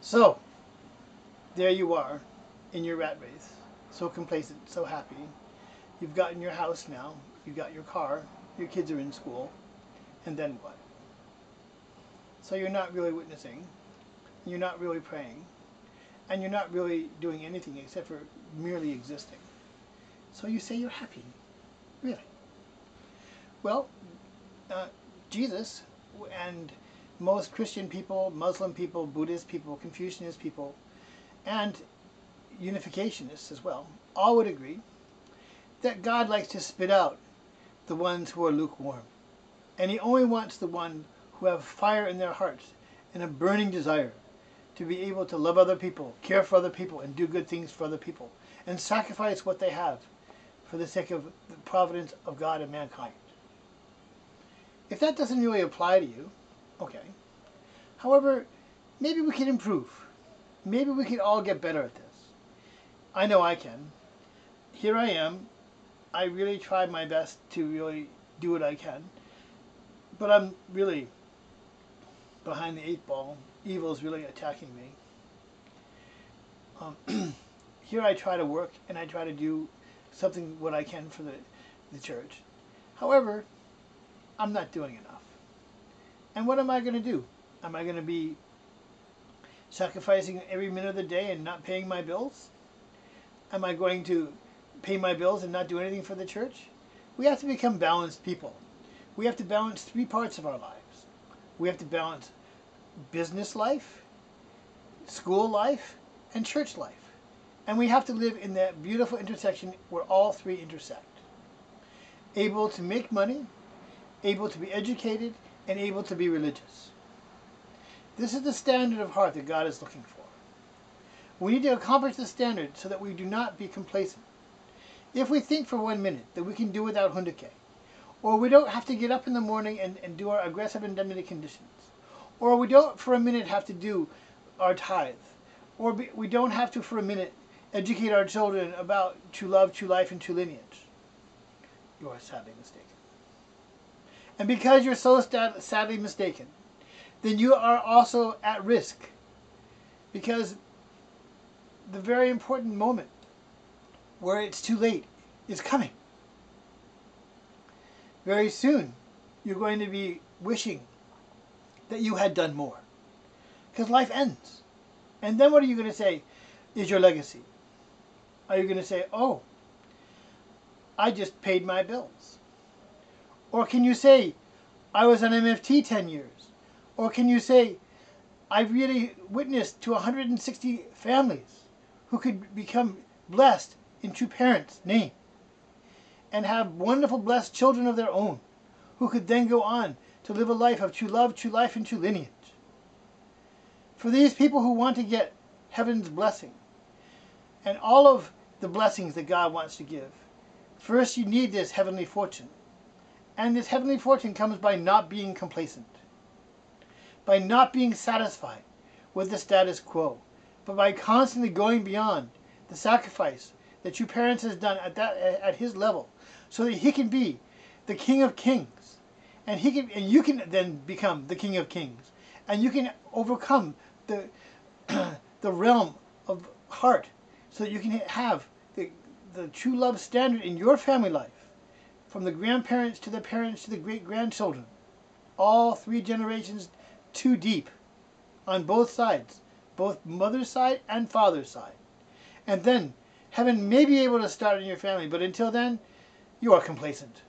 So, there you are in your rat race, so complacent, so happy. You've gotten your house now, you've got your car, your kids are in school, and then what? So you're not really witnessing, you're not really praying, and you're not really doing anything except for merely existing. So you say you're happy. Really? Well, Jesus and most Christian people, Muslim people, Buddhist people, Confucianist people, and unificationists as well, all would agree that God likes to spit out the ones who are lukewarm. And he only wants the ones who have fire in their hearts and a burning desire to be able to love other people, care for other people, and do good things for other people, and sacrifice what they have for the sake of the providence of God and mankind. If that doesn't really apply to you, okay. However, maybe we can improve. Maybe we can all get better at this. I know I can. Here I am. I really try my best to really do what I can. But I'm really behind the 8 ball. Evil is really attacking me. Here I try to work and I try to do something what I can for the church. However, I'm not doing enough. And what am I going to do? Am I going to be sacrificing every minute of the day and not paying my bills? Am I going to pay my bills and not do anything for the church? We have to become balanced people. We have to balance 3 parts of our lives. We have to balance business life, school life, and church life. And we have to live in that beautiful intersection where all 3 intersect. Able to make money, able to be educated, and able to be religious. This is the standard of heart that God is looking for. We need to accomplish the standard so that we do not be complacent. If we think for 1 minute that we can do without hundake, or we don't have to get up in the morning and do our aggressive indemnity conditions, or we don't for a minute have to do our tithe, or we don't have to for a minute educate our children about true love, true life, and true lineage, you are sadly mistaken. And because you're so sadly mistaken, then you are also at risk, because the very important moment where it's too late is coming. Very soon, you're going to be wishing that you had done more, because life ends. And then what are you going to say is your legacy? Are you going to say, oh, I just paid my bills? Or can you say, I was on MFT 10 years? Or can you say, I really witnessed to 160 families who could become blessed in true parents' name and have wonderful blessed children of their own who could then go on to live a life of true love, true life, and true lineage. For these people who want to get heaven's blessing and all of the blessings that God wants to give, first you need this heavenly fortune. And this heavenly fortune comes by not being complacent, by not being satisfied with the status quo, but by constantly going beyond the sacrifice that your parents has done at his level, so that he can be the King of Kings, and you can then become the King of Kings, and you can overcome the the realm of heart, so that you can have the true love standard in your family life, from the grandparents to the parents to the great-grandchildren, all 3 generations too deep on both sides, both mother's side and father's side. And then heaven may be able to start in your family, but until then, you are complacent.